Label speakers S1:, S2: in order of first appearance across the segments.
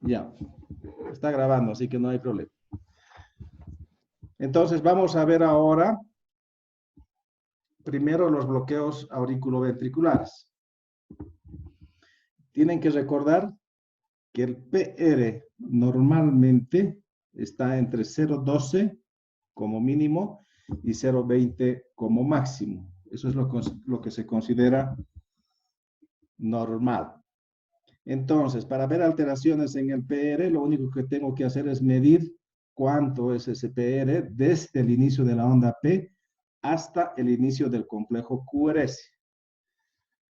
S1: Ya, está grabando, así que no hay problema. Entonces, vamos a ver ahora primero los bloqueos auriculoventriculares. Tienen que recordar que el PR normalmente está entre 0,12 como mínimo y 0,20 como máximo. Eso es lo que se considera normal. Entonces, para ver alteraciones en el PR, lo único que tengo que hacer es medir cuánto es ese PR desde el inicio de la onda P hasta el inicio del complejo QRS.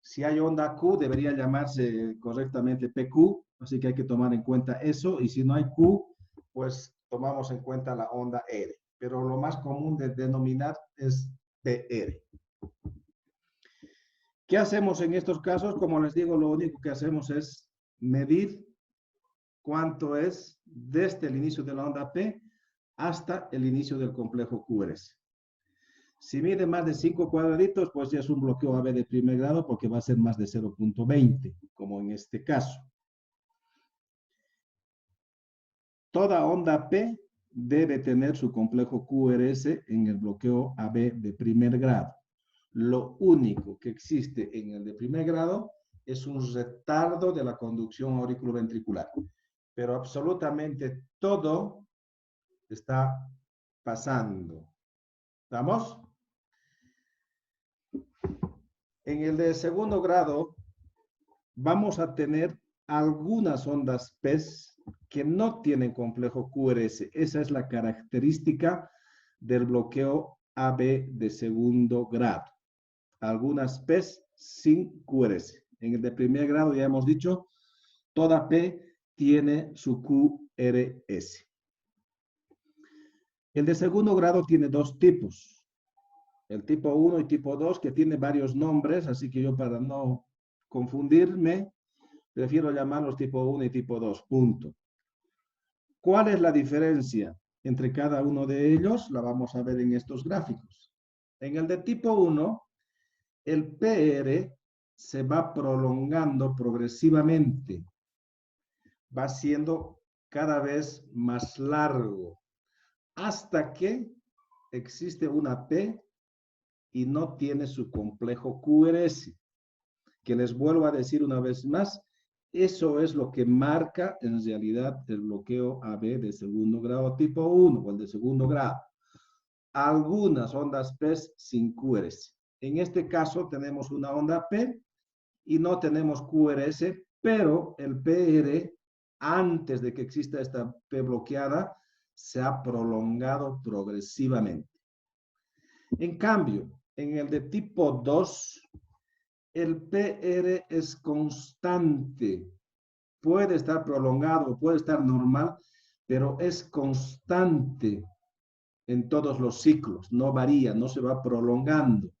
S1: Si hay onda Q, debería llamarse correctamente PQ, así que hay que tomar en cuenta eso, y si no hay Q, pues tomamos en cuenta la onda R, pero lo más común de denominar es PR. ¿Qué hacemos en estos casos? Como les digo, lo único que hacemos es medir cuánto es desde el inicio de la onda P hasta el inicio del complejo QRS. Si mide más de 5 cuadraditos, pues ya es un bloqueo AB de primer grado porque va a ser más de 0,20, como en este caso. Toda onda P debe tener su complejo QRS en el bloqueo AB de primer grado. Lo único que existe en el de primer grado es un retardo de la conducción auriculoventricular. Pero absolutamente todo está pasando. ¿Estamos? En el de segundo grado vamos a tener algunas ondas PES que no tienen complejo QRS. Esa es la característica del bloqueo AB de segundo grado. Algunas PES sin QRS. En el de primer grado ya hemos dicho, toda P tiene su QRS. El de segundo grado tiene dos tipos. El tipo 1 y tipo 2, que tiene varios nombres, así que yo para no confundirme, prefiero llamarlos tipo 1 y tipo 2, punto. ¿Cuál es la diferencia entre cada uno de ellos? La vamos a ver en estos gráficos. En el de tipo 1, el PR se va prolongando progresivamente, va siendo cada vez más largo, hasta que existe una P y no tiene su complejo QRS, que les vuelvo a decir una vez más, eso es lo que marca en realidad el bloqueo AB de segundo grado tipo 1 o el de segundo grado. Algunas ondas P sin QRS. En este caso tenemos una onda P y no tenemos QRS, pero el PR, antes de que exista esta P bloqueada, se ha prolongado progresivamente. En cambio, en el de tipo 2, el PR es constante. Puede estar prolongado, puede estar normal, pero es constante en todos los ciclos, no varía, no se va prolongando.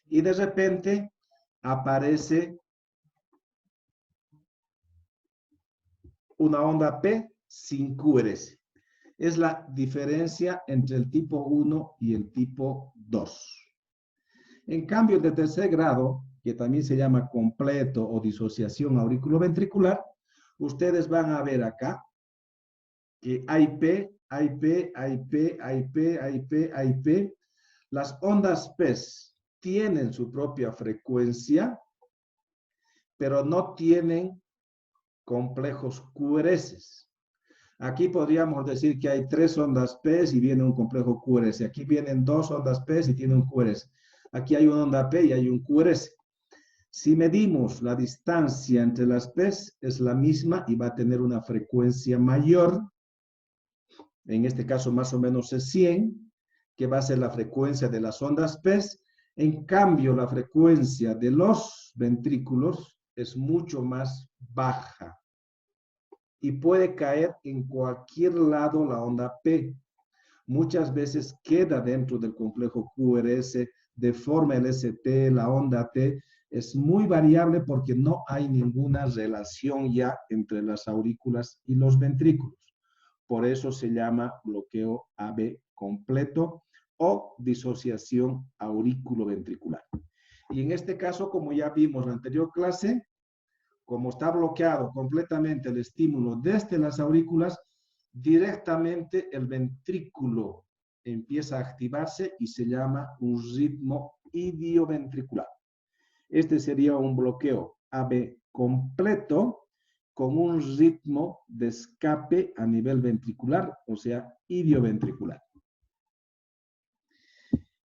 S1: Y de repente aparece una onda P sin QRS. Es la diferencia entre el tipo 1 y el tipo 2. En cambio, el de tercer grado, que también se llama completo o disociación auriculoventricular, ustedes van a ver acá que hay P, hay P, hay P, hay P, hay P, hay P. Las ondas P tienen su propia frecuencia, pero no tienen complejos QRS. Aquí podríamos decir que hay 3 ondas P y viene un complejo QRS. Aquí vienen 2 ondas P y tiene un QRS. Aquí hay una onda P y hay un QRS. Si medimos la distancia entre las P, es la misma y va a tener una frecuencia mayor. En este caso más o menos es 100, que va a ser la frecuencia de las ondas P. En cambio, la frecuencia de los ventrículos es mucho más baja y puede caer en cualquier lado la onda P. Muchas veces queda dentro del complejo QRS, deforma el ST, la onda T. Es muy variable porque no hay ninguna relación ya entre las aurículas y los ventrículos. Por eso se llama bloqueo AB completo o disociación auriculoventricular. Y en este caso, como ya vimos en la anterior clase, como está bloqueado completamente el estímulo desde las aurículas, directamente el ventrículo empieza a activarse y se llama un ritmo idioventricular. Este sería un bloqueo AB completo con un ritmo de escape a nivel ventricular, o sea, idioventricular.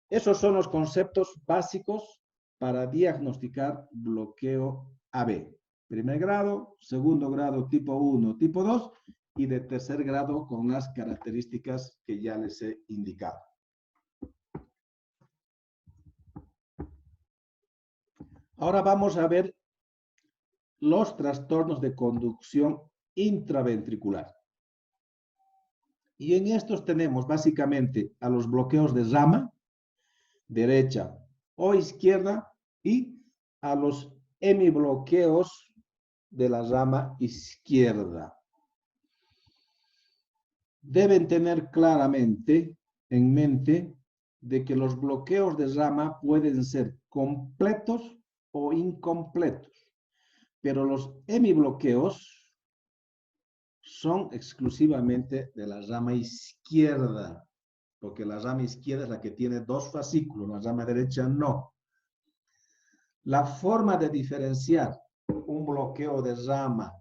S1: Esos son los conceptos básicos para diagnosticar bloqueo AB. Primer grado, segundo grado tipo 1, tipo 2 y de tercer grado con las características que ya les he indicado. Ahora vamos a ver los trastornos de conducción intraventricular. Y en estos tenemos básicamente a los bloqueos de rama, derecha o izquierda, y a los hemibloqueos de la rama izquierda. Deben tener claramente en mente de que los bloqueos de rama pueden ser completos o incompletos, pero los hemibloqueos son exclusivamente de la rama izquierda, porque la rama izquierda es la que tiene dos fascículos, la rama derecha no. La forma de diferenciar un bloqueo de rama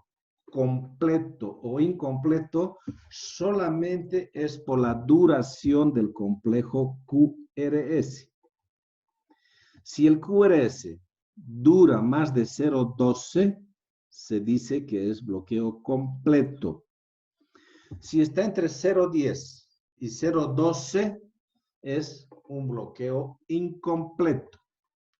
S1: completo o incompleto solamente es por la duración del complejo QRS. Si el QRS dura más de 0,12, se dice que es bloqueo completo. Si está entre 0,10 y 0,12, es un bloqueo incompleto.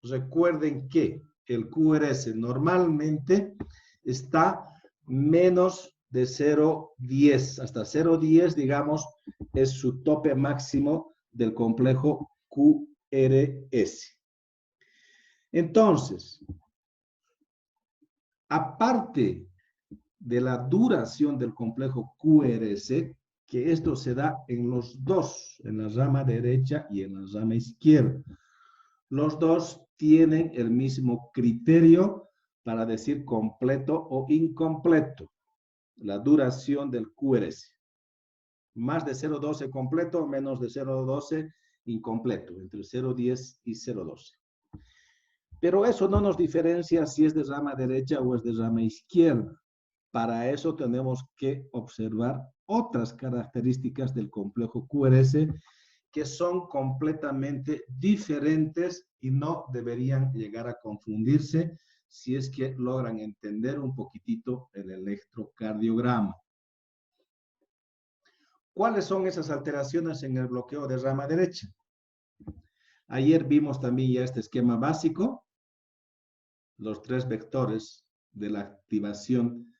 S1: Recuerden que el QRS normalmente está menos de 0,10. Hasta 0,10, digamos, es su tope máximo del complejo QRS. Entonces, aparte de la duración del complejo QRS, que esto se da en los dos, en la rama derecha y en la rama izquierda. Los dos tienen el mismo criterio para decir completo o incompleto, la duración del QRS. Más de 0,12 completo, menos de 0,12 incompleto, entre 0,10 y 0,12. Pero eso no nos diferencia si es de rama derecha o es de rama izquierda. Para eso tenemos que observar otras características del complejo QRS que son completamente diferentes y no deberían llegar a confundirse si es que logran entender un poquitito el electrocardiograma. ¿Cuáles son esas alteraciones en el bloqueo de rama derecha? Ayer vimos también ya este esquema básico, los tres vectores de la activación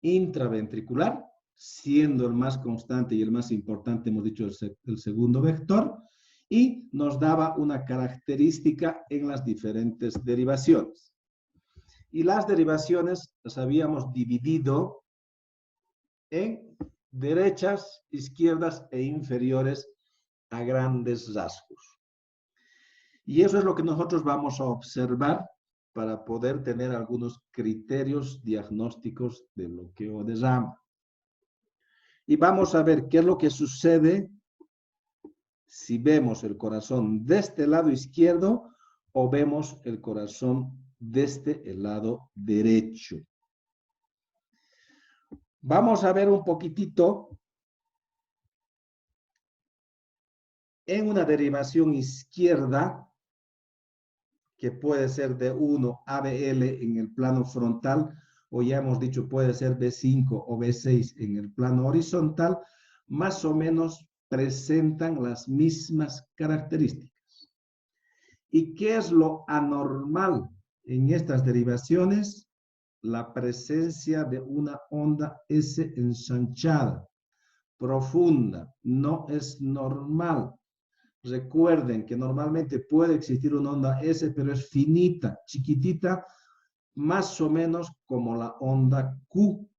S1: intraventricular, siendo el más constante y el más importante, hemos dicho, el segundo vector, y nos daba una característica en las diferentes derivaciones. Y las derivaciones las habíamos dividido en derechas, izquierdas e inferiores a grandes rasgos. Y eso es lo que nosotros vamos a observar para poder tener algunos criterios diagnósticos de bloqueo de rama. Y vamos a ver qué es lo que sucede si vemos el corazón desde el lado izquierdo o vemos el corazón desde el lado derecho. Vamos a ver un poquitito en una derivación izquierda, que puede ser de 1 ABL en el plano frontal, o ya hemos dicho puede ser B5 o B6 en el plano horizontal, más o menos presentan las mismas características. ¿Y qué es lo anormal en estas derivaciones? La presencia de una onda S ensanchada, profunda, no es normal. Recuerden que normalmente puede existir una onda S, pero es finita, chiquitita, más o menos como la onda Q.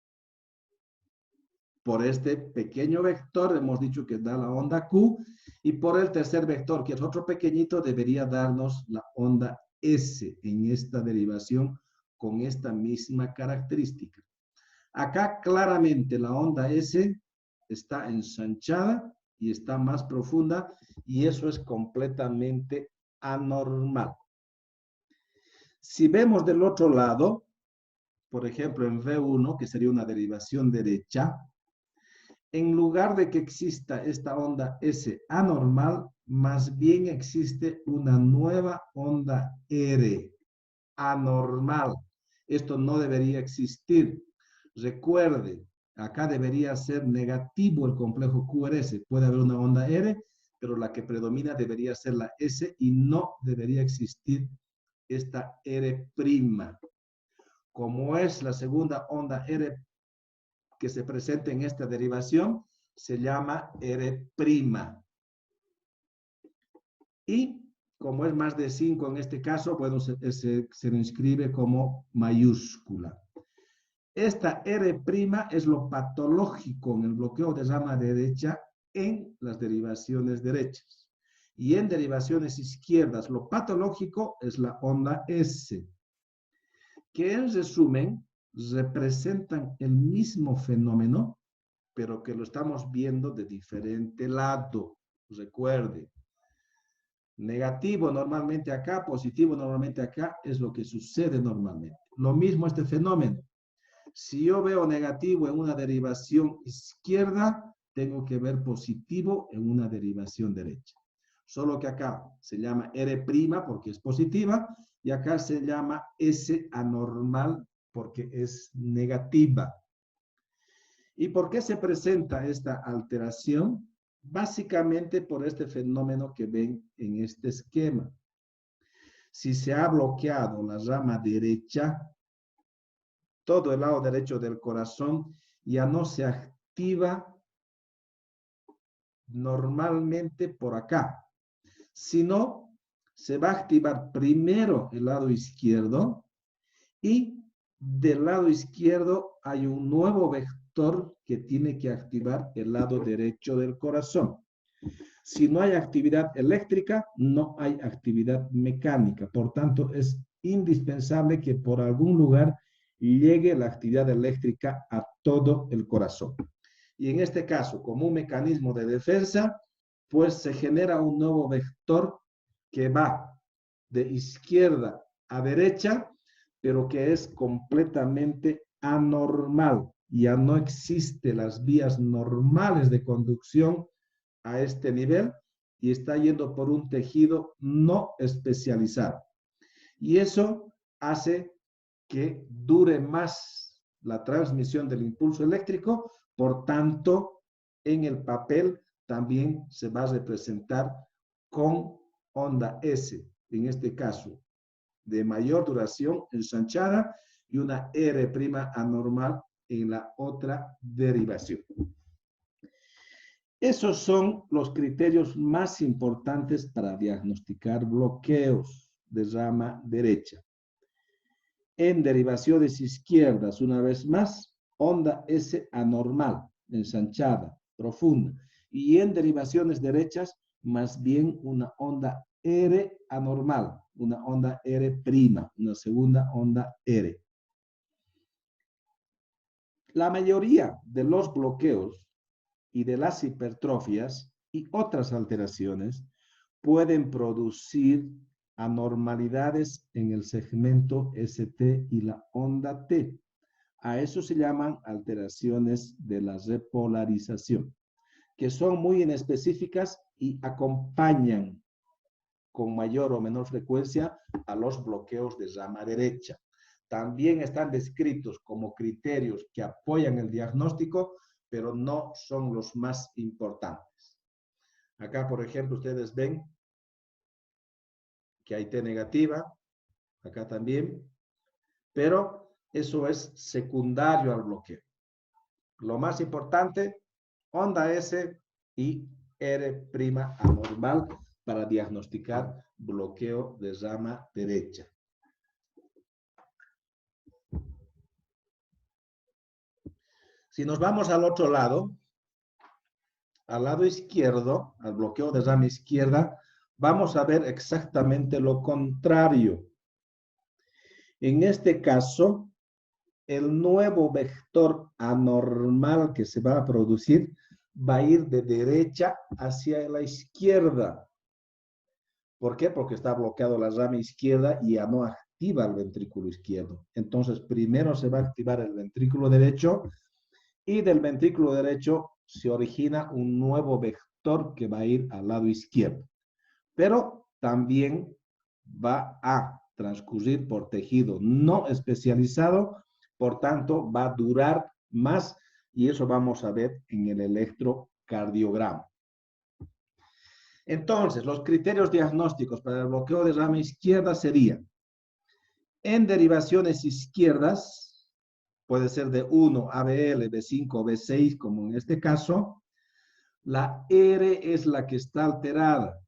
S1: Por este pequeño vector hemos dicho que da la onda Q, y por el tercer vector, que es otro pequeñito, debería darnos la onda S en esta derivación con esta misma característica. Acá claramente la onda S está ensanchada y está más profunda, y eso es completamente anormal. Si vemos del otro lado, por ejemplo en V1, que sería una derivación derecha, en lugar de que exista esta onda S anormal, más bien existe una nueva onda R anormal. Esto no debería existir. Recuerde, acá debería ser negativo el complejo QRS. Puede haber una onda R, pero la que predomina debería ser la S y no debería existir esta R'. Como es la segunda onda R que se presenta en esta derivación, se llama R'. Y como es más de 5 en este caso, bueno, se lo inscribe como mayúscula. Esta R' es lo patológico en el bloqueo de rama derecha en las derivaciones derechas. Y en derivaciones izquierdas, lo patológico es la onda S, que en resumen representan el mismo fenómeno, pero que lo estamos viendo de diferente lado. Recuerde, negativo normalmente acá, positivo normalmente acá, es lo que sucede normalmente. Lo mismo este fenómeno. Si yo veo negativo en una derivación izquierda, tengo que ver positivo en una derivación derecha. Solo que acá se llama R' porque es positiva, y acá se llama S anormal porque es negativa. ¿Y por qué se presenta esta alteración? Básicamente por este fenómeno que ven en este esquema. Si se ha bloqueado la rama derecha, todo el lado derecho del corazón ya no se activa normalmente por acá, sino se va a activar primero el lado izquierdo, y del lado izquierdo hay un nuevo vector que tiene que activar el lado derecho del corazón. Si no hay actividad eléctrica, no hay actividad mecánica. Por tanto, es indispensable que por algún lugar llegue la actividad eléctrica a todo el corazón. Y en este caso, como un mecanismo de defensa, pues se genera un nuevo vector que va de izquierda a derecha, pero que es completamente anormal. Ya no existen las vías normales de conducción a este nivel y está yendo por un tejido no especializado. Y eso hace que dure más la transmisión del impulso eléctrico, por tanto, en el papel también se va a representar con onda S, en este caso, de mayor duración ensanchada, y una R' anormal en la otra derivación. Esos son los criterios más importantes para diagnosticar bloqueos de rama derecha. En derivaciones izquierdas, una vez más, onda S anormal, ensanchada, profunda. Y en derivaciones derechas, más bien una onda R anormal, una onda R', una segunda onda R. La mayoría de los bloqueos y de las hipertrofias y otras alteraciones pueden producir anormalidades en el segmento ST y la onda T. A eso se llaman alteraciones de la repolarización, que son muy inespecíficas y acompañan con mayor o menor frecuencia a los bloqueos de rama derecha. También están descritos como criterios que apoyan el diagnóstico, pero no son los más importantes. Acá, por ejemplo, ustedes ven que hay T negativa, acá también, pero eso es secundario al bloqueo. Lo más importante, onda S y R' anormal para diagnosticar bloqueo de rama derecha. Si nos vamos al otro lado, al lado izquierdo, al bloqueo de rama izquierda, vamos a ver exactamente lo contrario. En este caso, el nuevo vector anormal que se va a producir va a ir de derecha hacia la izquierda. ¿Por qué? Porque está bloqueado la rama izquierda y ya no activa el ventrículo izquierdo. Entonces, primero se va a activar el ventrículo derecho y del ventrículo derecho se origina un nuevo vector que va a ir al lado izquierdo. Pero también va a transcurrir por tejido no especializado, por tanto va a durar más y eso vamos a ver en el electrocardiograma. Entonces, los criterios diagnósticos para el bloqueo de rama izquierda serían, en derivaciones izquierdas, puede ser de 1, ABL, B5, B6, como en este caso, la R es la que está alterada,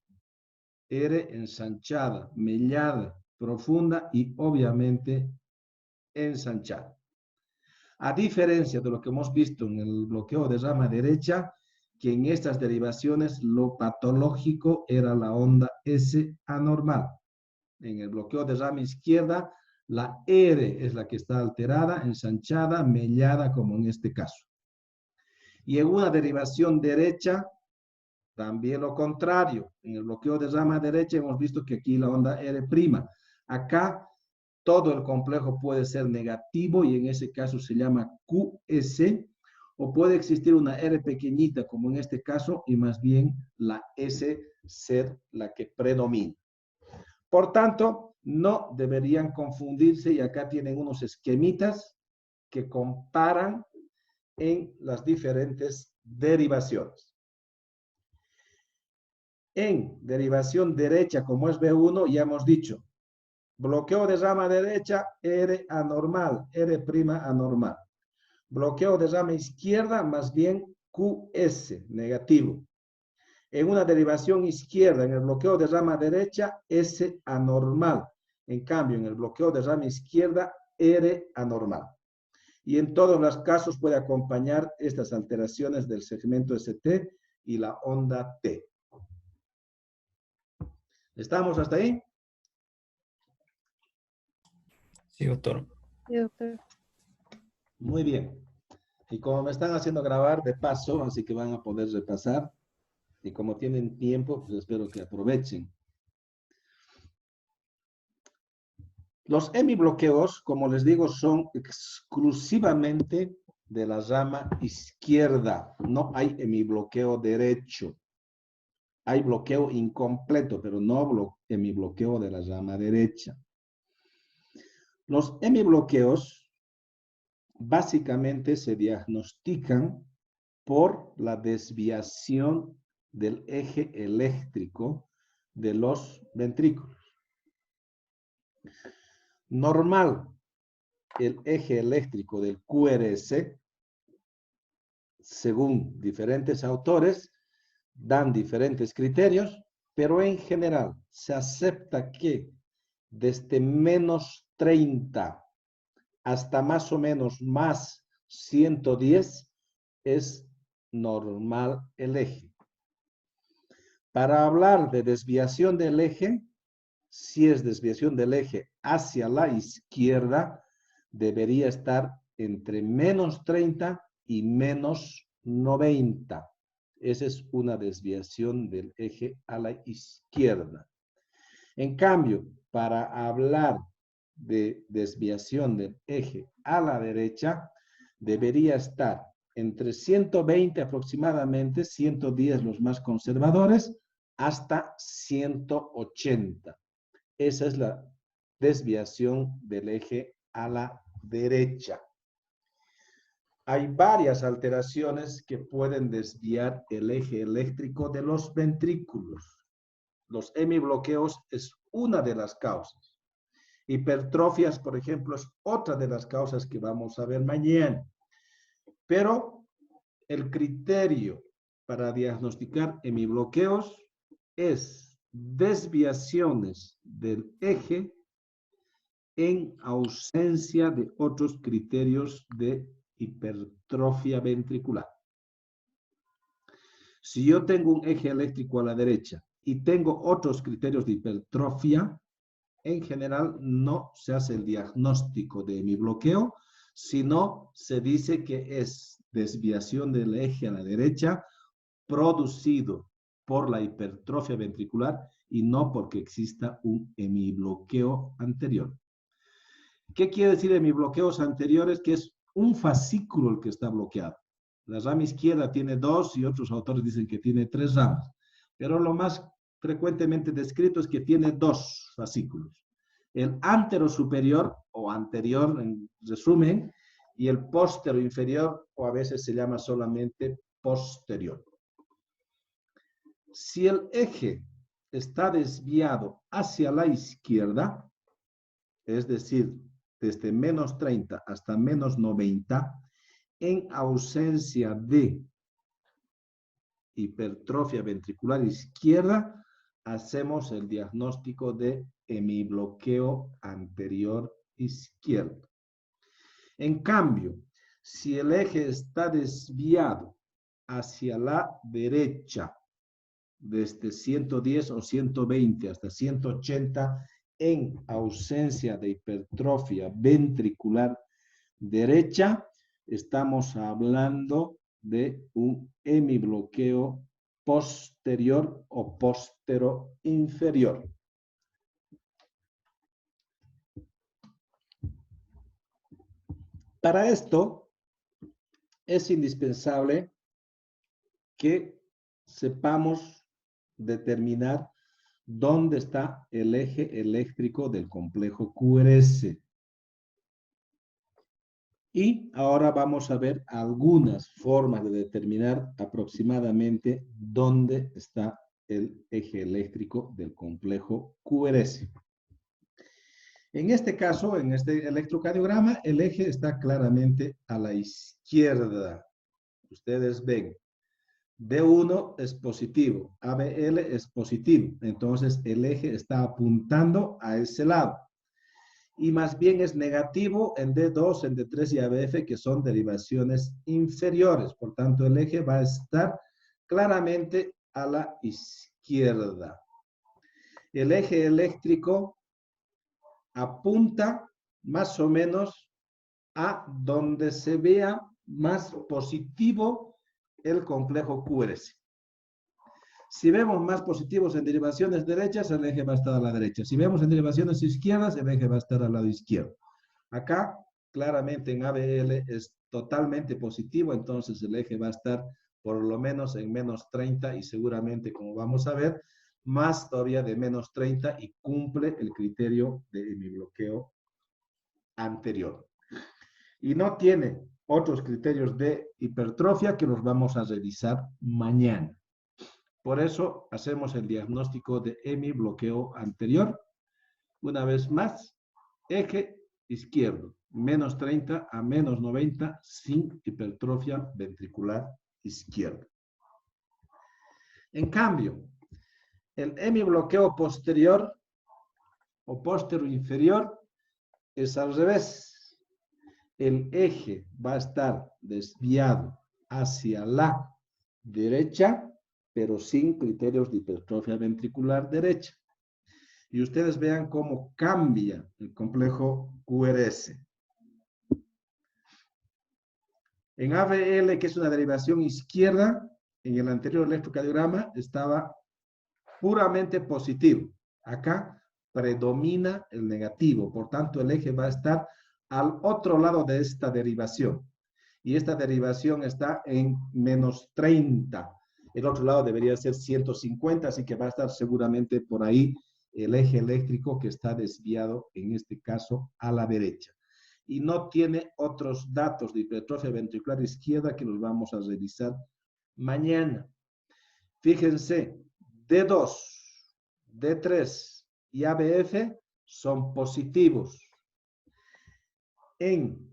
S1: R ensanchada, mellada, profunda y obviamente ensanchada. A diferencia de lo que hemos visto en el bloqueo de rama derecha, que en estas derivaciones lo patológico era la onda S anormal. En el bloqueo de rama izquierda, la R es la que está alterada, ensanchada, mellada, como en este caso. Y en una derivación derecha, también lo contrario. En el bloqueo de rama derecha hemos visto que aquí la onda R'. Acá todo el complejo puede ser negativo y en ese caso se llama QS, o puede existir una R pequeñita como en este caso y más bien la S ser la que predomina. Por tanto, no deberían confundirse y acá tienen unos esquemitas que comparan en las diferentes derivaciones. En derivación derecha, como es B1, ya hemos dicho, bloqueo de rama derecha, R anormal, R' anormal. Bloqueo de rama izquierda, más bien QS, negativo. En una derivación izquierda, en el bloqueo de rama derecha, S anormal. En cambio, en el bloqueo de rama izquierda, R anormal. Y en todos los casos puede acompañar estas alteraciones del segmento ST y la onda T. ¿Estamos hasta ahí?
S2: Sí, doctor.
S3: Sí, doctor.
S1: Muy bien. Y como me están haciendo grabar de paso, así que van a poder repasar. Y como tienen tiempo, pues espero que aprovechen. Los hemibloqueos, como les digo, son exclusivamente de la rama izquierda. No hay hemibloqueo derecho. Hay bloqueo incompleto, pero no hemibloqueo de la rama derecha. Los hemibloqueos básicamente se diagnostican por la desviación del eje eléctrico de los ventrículos. Normal, el eje eléctrico del QRS, según diferentes autores, dan diferentes criterios, pero en general se acepta que desde menos 30 hasta más o menos más 110 es normal el eje. Para hablar de desviación del eje, si es desviación del eje hacia la izquierda, debería estar entre menos 30 y menos 90. Esa es una desviación del eje a la izquierda. En cambio, para hablar de desviación del eje a la derecha, debería estar entre 120 aproximadamente, 110 los más conservadores, hasta 180. Esa es la desviación del eje a la derecha. Hay varias alteraciones que pueden desviar el eje eléctrico de los ventrículos. Los hemibloqueos es una de las causas. Hipertrofias, por ejemplo, es otra de las causas que vamos a ver mañana. Pero el criterio para diagnosticar hemibloqueos es desviaciones del eje en ausencia de otros criterios de hipertrofia ventricular. Si yo tengo un eje eléctrico a la derecha y tengo otros criterios de hipertrofia, en general no se hace el diagnóstico de hemibloqueo, sino se dice que es desviación del eje a la derecha producido por la hipertrofia ventricular y no porque exista un hemibloqueo anterior. ¿Qué quiere decir hemibloqueos anteriores? Que es un fascículo el que está bloqueado. La rama izquierda tiene 2 y otros autores dicen que tiene 3 ramas, pero lo más frecuentemente descrito es que tiene 2 fascículos. El antero superior o anterior, en resumen, y el póstero inferior, o a veces se llama solamente posterior. Si el eje está desviado hacia la izquierda, es decir, desde menos 30 hasta menos 90, en ausencia de hipertrofia ventricular izquierda, hacemos el diagnóstico de hemibloqueo anterior izquierdo. En cambio, si el eje está desviado hacia la derecha, desde 110 o 120 hasta 180, en ausencia de hipertrofia ventricular derecha, estamos hablando de un hemibloqueo posterior o póstero inferior. Para esto es indispensable que sepamos determinar dónde está el eje eléctrico del complejo QRS. Y ahora vamos a ver algunas formas de determinar aproximadamente dónde está el eje eléctrico del complejo QRS. En este caso, en este electrocardiograma, el eje está claramente a la izquierda. Ustedes ven, B1 es positivo, ABL es positivo, entonces el eje está apuntando a ese lado. Y más bien es negativo en D2, en D3 y ABF, que son derivaciones inferiores. Por tanto, el eje va a estar claramente a la izquierda. El eje eléctrico apunta más o menos a donde se vea más positivo el complejo QRS. Si vemos más positivos en derivaciones derechas, el eje va a estar a la derecha. Si vemos en derivaciones izquierdas, el eje va a estar al lado izquierdo. Acá, claramente en ABL es totalmente positivo, entonces el eje va a estar por lo menos en menos 30 y seguramente, como vamos a ver, más todavía de menos 30 y cumple el criterio de hemibloqueo anterior. Y no tiene otros criterios de hipertrofia que los vamos a revisar mañana. Por eso hacemos el diagnóstico de hemibloqueo anterior. Una vez más, eje izquierdo, menos 30 a menos 90 sin hipertrofia ventricular izquierda. En cambio, el hemibloqueo posterior o póstero inferior es al revés. El eje va a estar desviado hacia la derecha, pero sin criterios de hipertrofia ventricular derecha. Y ustedes vean cómo cambia el complejo QRS. En AVL, que es una derivación izquierda, en el anterior electrocardiograma estaba puramente positivo. Acá predomina el negativo, por tanto el eje va a estar al otro lado de esta derivación. Y esta derivación está en menos 30. El otro lado debería ser 150, así que va a estar seguramente por ahí el eje eléctrico que está desviado, en este caso, a la derecha. Y no tiene otros datos de hipertrofia ventricular izquierda que los vamos a revisar mañana. Fíjense, D2, D3 y ABF son positivos. En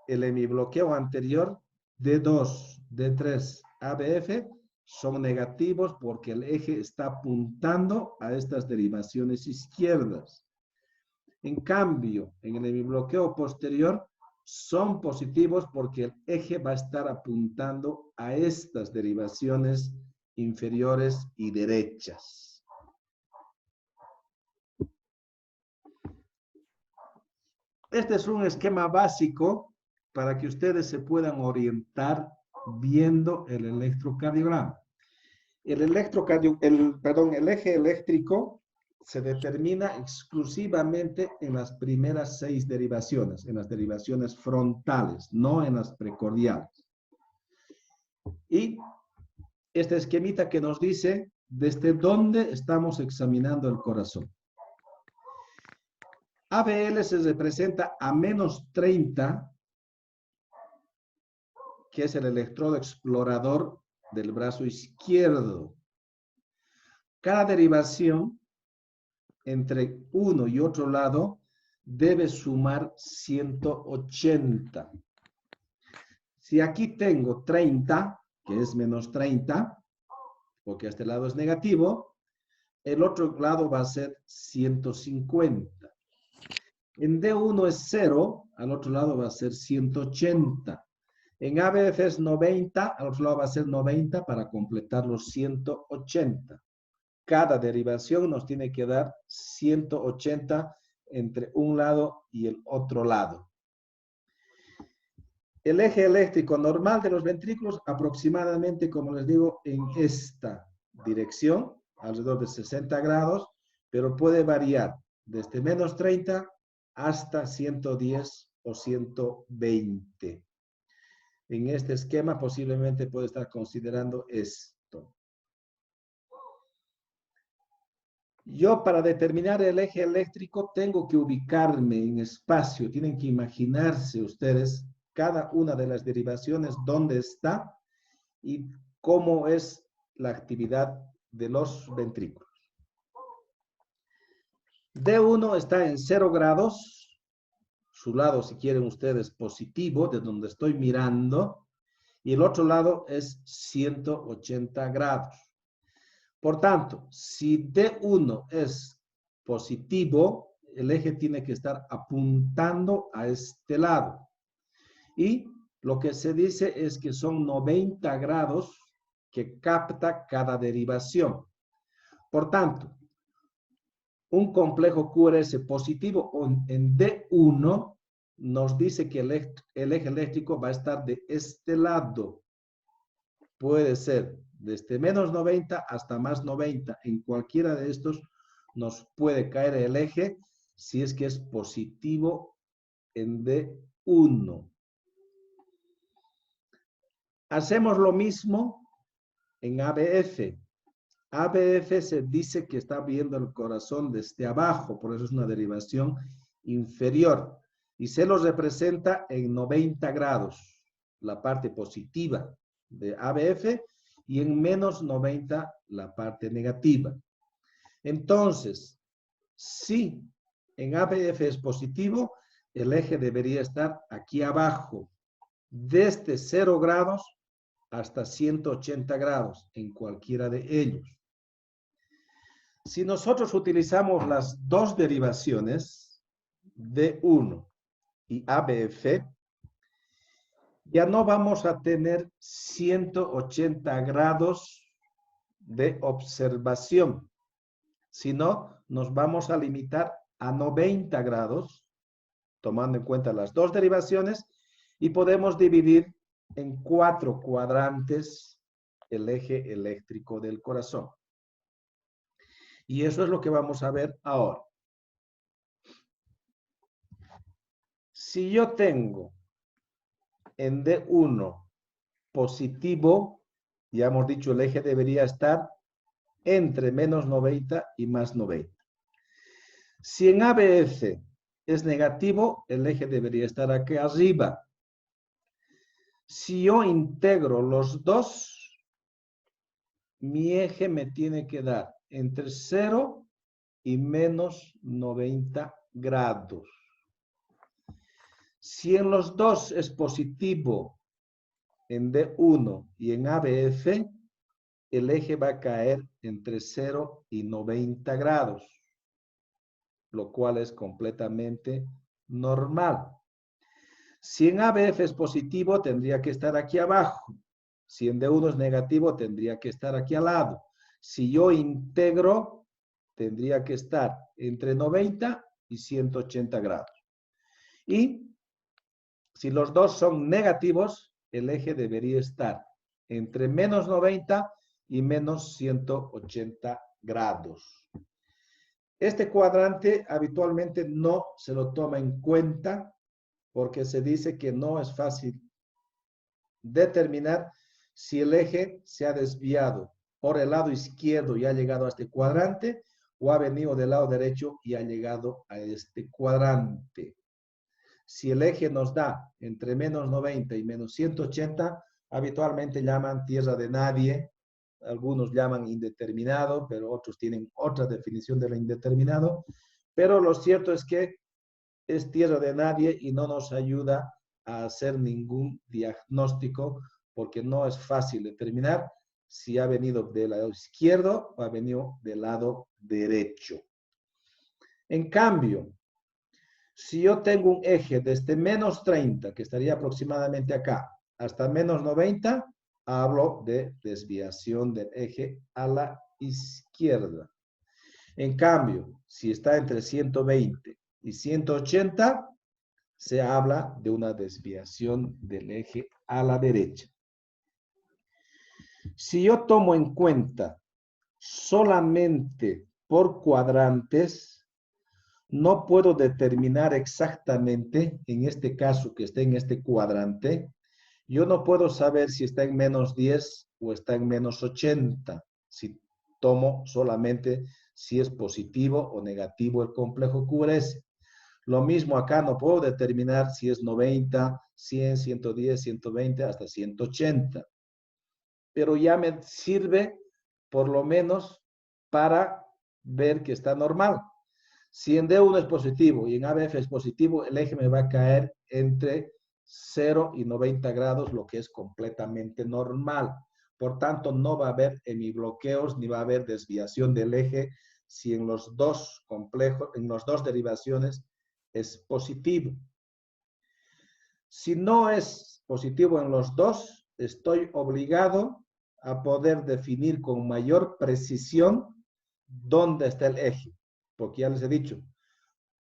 S1: el hemibloqueo anterior, D2, D3, ABF son negativos porque el eje está apuntando a estas derivaciones izquierdas. En cambio, en el hemibloqueo posterior son positivos porque el eje va a estar apuntando a estas derivaciones inferiores y derechas. Este es un esquema básico para que ustedes se puedan orientar viendo el electrocardiograma. El eje eléctrico se determina exclusivamente en las primeras 6 derivaciones, en las derivaciones frontales, no en las precordiales. Y este esquemita que nos dice desde dónde estamos examinando el corazón. ABL se representa a menos 30, que es el electrodo explorador del brazo izquierdo. Cada derivación entre uno y otro lado debe sumar 180. Si aquí tengo 30, que es menos 30, porque este lado es negativo, el otro lado va a ser 150. En D1 es 0, al otro lado va a ser 180. En ABF es 90, al otro lado va a ser 90 para completar los 180. Cada derivación nos tiene que dar 180 entre un lado y el otro lado. El eje eléctrico normal de los ventrículos aproximadamente, como les digo, en esta dirección, alrededor de 60 grados, pero puede variar desde menos 30 hasta 110 o 120. En este esquema posiblemente puede estar considerando esto. Yo para determinar el eje eléctrico tengo que ubicarme en espacio. Tienen que imaginarse ustedes cada una de las derivaciones dónde está y cómo es la actividad de los ventrículos. D1 está en 0 grados, su lado, si quieren ustedes, positivo, de donde estoy mirando, y el otro lado es 180 grados. Por tanto, si D1 es positivo, el eje tiene que estar apuntando a este lado. Y lo que se dice es que son 90 grados que capta cada derivación. Por tanto, un complejo QRS positivo en D1 nos dice que el eje eléctrico va a estar de este lado. Puede ser desde menos 90 hasta más 90. En cualquiera de estos nos puede caer el eje si es que es positivo en D1. Hacemos lo mismo en ABF. ABF se dice que está viendo el corazón desde abajo, por eso es una derivación inferior. Y se lo representa en 90 grados, la parte positiva de ABF, y en menos 90 la parte negativa. Entonces, si en ABF es positivo, el eje debería estar aquí abajo, desde 0 grados hasta 180 grados, en cualquiera de ellos. Si nosotros utilizamos las dos derivaciones, D1 y ABF, ya no vamos a tener 180 grados de observación, sino nos vamos a limitar a 90 grados, tomando en cuenta las dos derivaciones, y podemos dividir en 4 cuadrantes el eje eléctrico del corazón. Y eso es lo que vamos a ver ahora. Si yo tengo en D1 positivo, ya hemos dicho, el eje debería estar entre menos 90 y más 90. Si en ABF es negativo, el eje debería estar aquí arriba. Si yo integro los dos, mi eje me tiene que dar entre 0 y menos 90 grados. Si en los dos es positivo, en D1 y en ABF, el eje va a caer entre 0 y 90 grados, lo cual es completamente normal. Si en ABF es positivo, tendría que estar aquí abajo. Si en D1 es negativo, tendría que estar aquí al lado. Si yo integro, tendría que estar entre 90 y 180 grados. Y si los dos son negativos, el eje debería estar entre menos 90 y menos 180 grados. Este cuadrante habitualmente no se lo toma en cuenta porque se dice que no es fácil determinar si el eje se ha desviado por el lado izquierdo y ha llegado a este cuadrante o ha venido del lado derecho y ha llegado a este cuadrante. Si el eje nos da entre menos 90 y menos 180, habitualmente llaman tierra de nadie, algunos llaman indeterminado, pero otros tienen otra definición de lo indeterminado, pero lo cierto es que es tierra de nadie y no nos ayuda a hacer ningún diagnóstico porque no es fácil determinar si ha venido del lado izquierdo o ha venido del lado derecho. En cambio, si yo tengo un eje desde menos 30, que estaría aproximadamente acá, hasta menos 90, hablo de desviación del eje a la izquierda. En cambio, si está entre 120 y 180, se habla de una desviación del eje a la derecha. Si yo tomo en cuenta solamente por cuadrantes, no puedo determinar exactamente, en este caso que está en este cuadrante, yo no puedo saber si está en menos 10 o está en menos 80, si tomo solamente si es positivo o negativo el complejo QRS. Lo mismo acá, no puedo determinar si es 90, 100, 110, 120, hasta 180. Pero ya me sirve por lo menos para ver que está normal. Si en D1 es positivo y en ABF es positivo, el eje me va a caer entre 0 y 90 grados, lo que es completamente normal. Por tanto, no va a haber hemibloqueos ni va a haber desviación del eje si en los dos complejos, en las dos derivaciones es positivo. Si no es positivo en los dos, estoy obligado a poder definir con mayor precisión dónde está el eje. Porque ya les he dicho,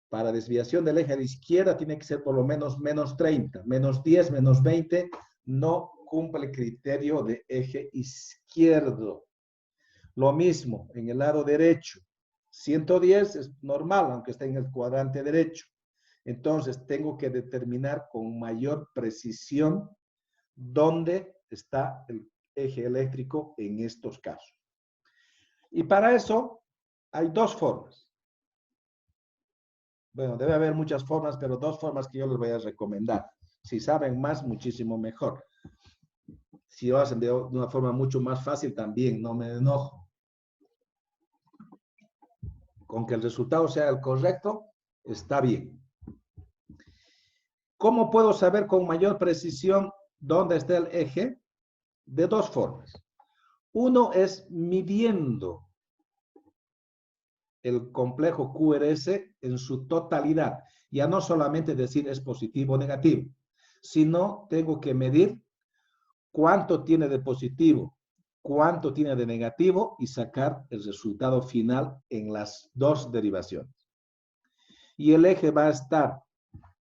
S1: para desviación del eje a la izquierda tiene que ser por lo menos menos 30, menos 10, menos 20, no cumple el criterio de eje izquierdo. Lo mismo en el lado derecho, 110 es normal, aunque esté en el cuadrante derecho. Entonces tengo que determinar con mayor precisión dónde está el eje eléctrico en estos casos. Y para eso hay dos formas. Bueno, debe haber muchas formas, pero dos formas que yo les voy a recomendar. Si saben más, muchísimo mejor. Si lo hacen de una forma mucho más fácil, también no me enojo. Con que el resultado sea el correcto, está bien. ¿Cómo puedo saber con mayor precisión dónde está el eje? De dos formas. Uno es midiendo el complejo QRS en su totalidad. Ya no solamente decir es positivo o negativo, sino tengo que medir cuánto tiene de positivo, cuánto tiene de negativo y sacar el resultado final en las dos derivaciones. Y el eje va a estar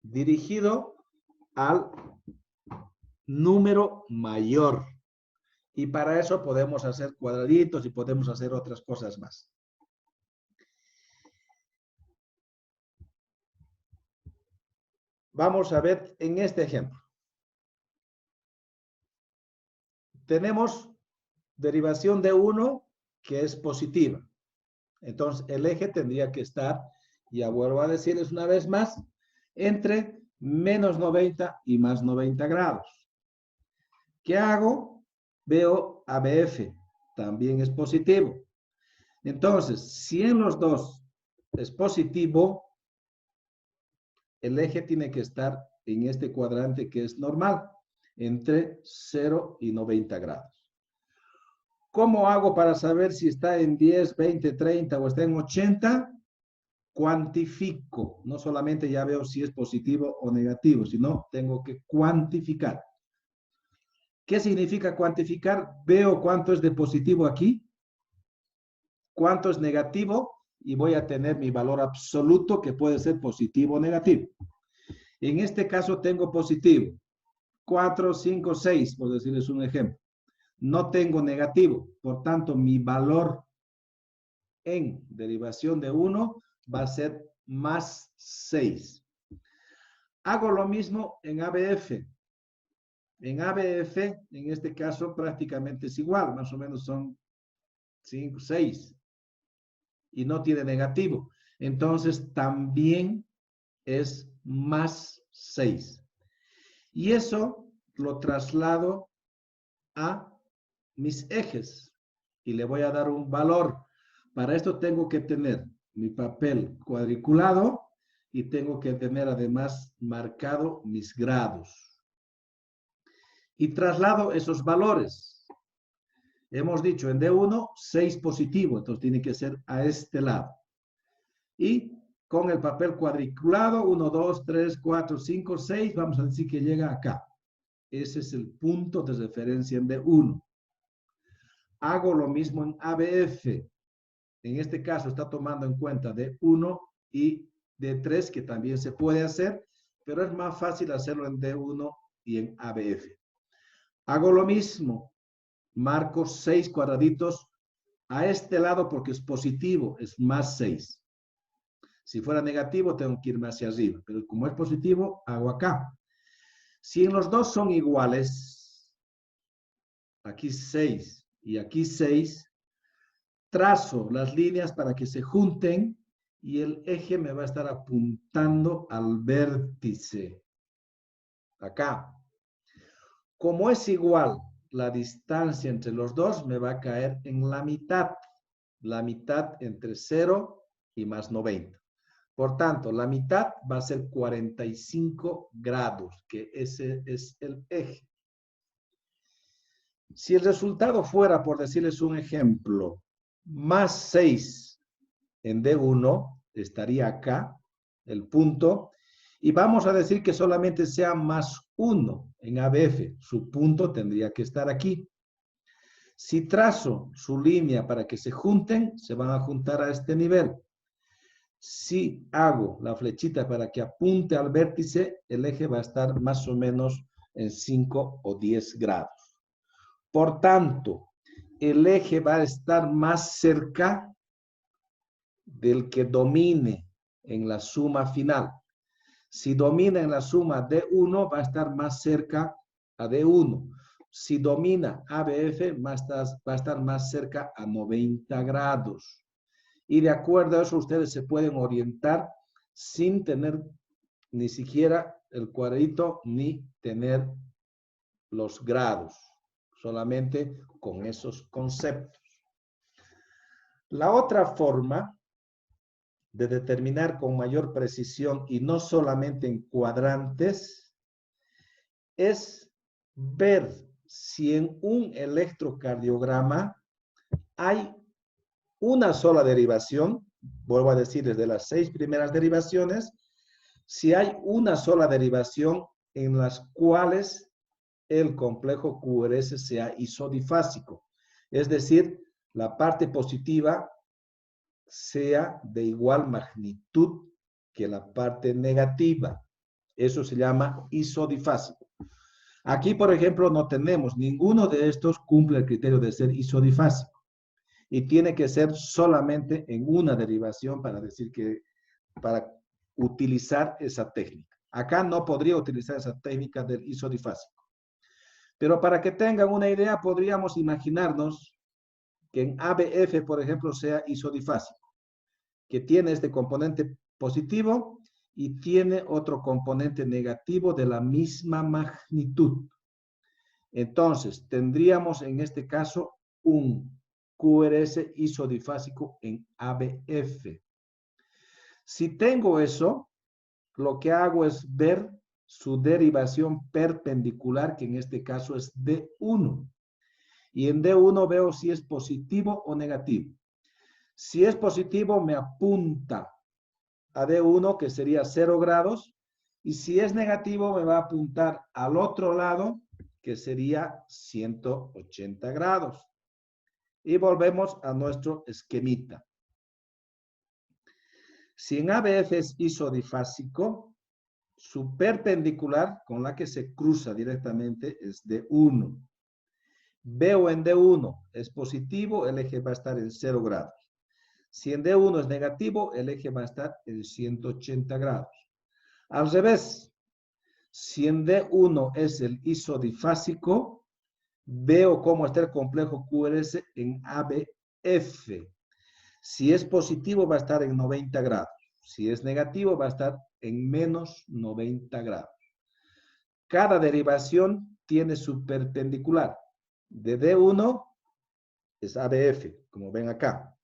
S1: dirigido al número mayor. Y para eso podemos hacer cuadraditos y podemos hacer otras cosas más. Vamos a ver en este ejemplo. Tenemos derivación de 1 que es positiva. Entonces, el eje tendría que estar, ya vuelvo a decirles una vez más, entre menos 90 y más 90 grados. ¿Qué hago? Veo ABF, también es positivo. Entonces, si en los dos es positivo, el eje tiene que estar en este cuadrante que es normal, entre 0 y 90 grados. ¿Cómo hago para saber si está en 10, 20, 30 o está en 80? Cuantifico. No solamente ya veo si es positivo o negativo, sino tengo que cuantificar. ¿Qué significa cuantificar? Veo cuánto es de positivo aquí, cuánto es negativo y voy a tener mi valor absoluto que puede ser positivo o negativo. En este caso tengo positivo. 4, 5, 6, por decirles un ejemplo. No tengo negativo. Por tanto, mi valor en derivación de 1 va a ser más 6. Hago lo mismo en ABF. En ABF, en este caso, prácticamente es igual. Más o menos son 5, 6. Y no tiene negativo. Entonces, también es más 6. Y eso lo traslado a mis ejes. Y le voy a dar un valor. Para esto tengo que tener mi papel cuadriculado y tengo que tener además marcado mis grados. Y traslado esos valores. Hemos dicho en D1, 6 positivo, entonces tiene que ser a este lado. Y con el papel cuadriculado, 1, 2, 3, 4, 5, 6, vamos a decir que llega acá. Ese es el punto de referencia en D1. Hago lo mismo en ABF. En este caso está tomando en cuenta D1 y D3, que también se puede hacer, pero es más fácil hacerlo en D1 y en ABF. Hago lo mismo. Marco 6 cuadraditos a este lado porque es positivo, es más 6. Si fuera negativo, tengo que irme hacia arriba, pero como es positivo, hago acá. Si en los dos son iguales, aquí 6 y aquí 6, trazo las líneas para que se junten y el eje me va a estar apuntando al vértice. Acá. Como es igual la distancia entre los dos, me va a caer en la mitad. La mitad entre 0 y más 90. Por tanto, la mitad va a ser 45 grados, que ese es el eje. Si el resultado fuera, por decirles un ejemplo, más 6 en D1, estaría acá el punto, y vamos a decir que solamente sea más 1 en ABF, su punto tendría que estar aquí. Si trazo su línea para que se junten, se van a juntar a este nivel. Si hago la flechita para que apunte al vértice, el eje va a estar más o menos en 5 o 10 grados. Por tanto, el eje va a estar más cerca del que domine en la suma final. Si domina en la suma D1, va a estar más cerca a D1. Si domina ABF, va a estar más cerca a 90 grados. Y de acuerdo a eso, ustedes se pueden orientar sin tener ni siquiera el cuadrito ni tener los grados, solamente con esos conceptos. La otra forma de determinar con mayor precisión y no solamente en cuadrantes es ver si en un electrocardiograma hay una sola derivación, vuelvo a decir, desde las 6 primeras derivaciones, si hay una sola derivación en las cuales el complejo QRS sea isodifásico, es decir, la parte positiva sea de igual magnitud que la parte negativa. Eso se llama isodifásico. Aquí, por ejemplo, no tenemos, ninguno de estos cumple el criterio de ser isodifásico. Y tiene que ser solamente en una derivación para decir que, para utilizar esa técnica. Acá no podría utilizar esa técnica del isodifásico. Pero para que tengan una idea, podríamos imaginarnos que en ABF, por ejemplo, sea isodifásico, que tiene este componente positivo y tiene otro componente negativo de la misma magnitud. Entonces, tendríamos en este caso un QRS isodifásico en ABF. Si tengo eso, lo que hago es ver su derivación perpendicular, que en este caso es D1. Y en D1 veo si es positivo o negativo. Si es positivo, me apunta a D1, que sería 0 grados. Y si es negativo, me va a apuntar al otro lado, que sería 180 grados. Y volvemos a nuestro esquemita. Si en ABF es isodifásico, su perpendicular con la que se cruza directamente es D1. Veo en D1 es positivo, el eje va a estar en 0 grados. Si en D1 es negativo, el eje va a estar en 180 grados. Al revés, si en D1 es el isodifásico, veo cómo está el complejo QRS en ABF. Si es positivo, va a estar en 90 grados. Si es negativo, va a estar en menos 90 grados. Cada derivación tiene su perpendicular. De D1 es ABF, como ven acá.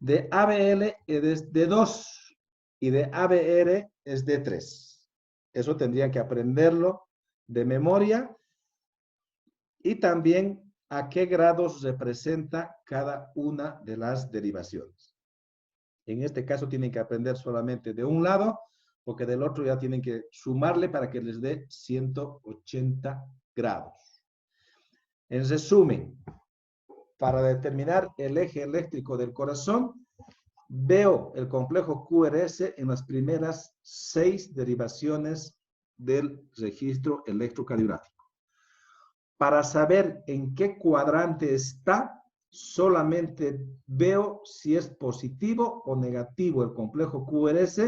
S1: De ABL es D2 y de ABR es D3. Eso tendrían que aprenderlo de memoria y también a qué grados representa cada una de las derivaciones. En este caso tienen que aprender solamente de un lado, porque del otro ya tienen que sumarle para que les dé 180 grados. En resumen, para determinar el eje eléctrico del corazón, veo el complejo QRS en las primeras 6 derivaciones del registro electrocardiográfico. Para saber en qué cuadrante está, solamente veo si es positivo o negativo el complejo QRS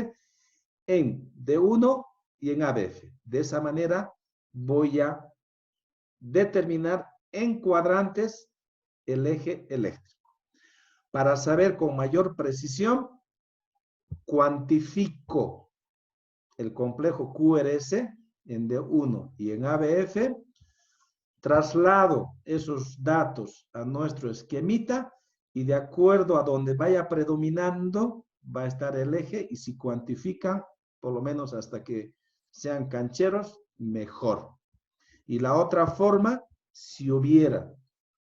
S1: en D1 y en ABF. De esa manera voy a determinar en cuadrantes el eje eléctrico. Para saber con mayor precisión, cuantifico el complejo QRS en D1 y en ABF, traslado esos datos a nuestro esquemita y de acuerdo a donde vaya predominando va a estar el eje y si cuantifican, por lo menos hasta que sean cancheros, mejor. Y la otra forma, si hubiera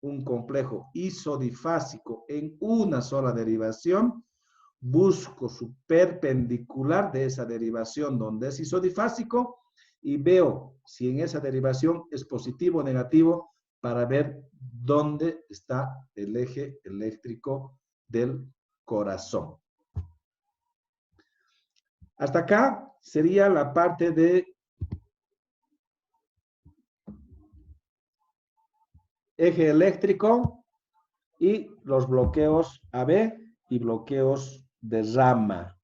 S1: un complejo isodifásico en una sola derivación, busco su perpendicular de esa derivación donde es isodifásico y veo si en esa derivación es positivo o negativo para ver dónde está el eje eléctrico del corazón. Hasta acá sería la parte de eje eléctrico y los bloqueos AB y bloqueos de rama.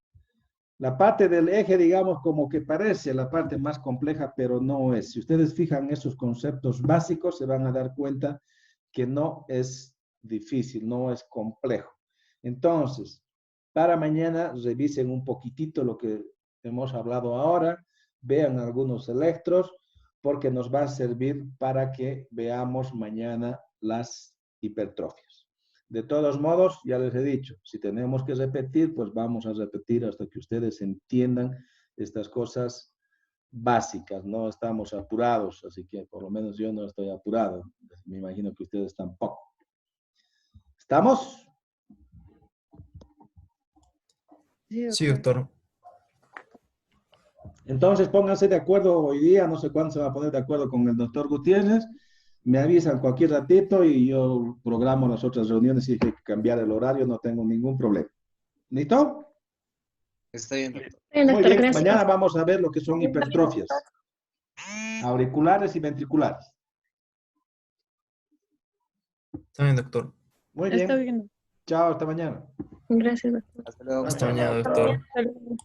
S1: La parte del eje, digamos, como que parece la parte más compleja, pero no es. Si ustedes fijan esos conceptos básicos, se van a dar cuenta que no es difícil, no es complejo. Entonces, para mañana revisen un poquitito lo que hemos hablado ahora, vean algunos electros, porque nos va a servir para que veamos mañana las hipertrofias. De todos modos, ya les he dicho, si tenemos que repetir, pues vamos a repetir hasta que ustedes entiendan estas cosas básicas. No estamos apurados, así que por lo menos yo no estoy apurado. Me imagino que ustedes tampoco. ¿Estamos?
S2: Sí, doctor.
S1: Entonces pónganse de acuerdo hoy día, no sé cuándo se va a poner de acuerdo con el doctor Gutiérrez. Me avisan cualquier ratito y yo programo las otras reuniones. Si hay que cambiar el horario, no tengo ningún problema. ¿Listo?
S3: Está bien, doctor.
S4: Bien,
S1: Muy
S4: doctor,
S1: bien,
S4: gracias.
S1: mañana vamos a ver lo que son hipertrofias, auriculares y ventriculares.
S2: Está bien, doctor.
S1: Muy
S4: Está
S1: bien.
S4: bien.
S1: Chao, hasta mañana.
S4: Gracias, doctor.
S3: Hasta luego.
S2: Hasta mañana, doctor.
S4: Hasta luego.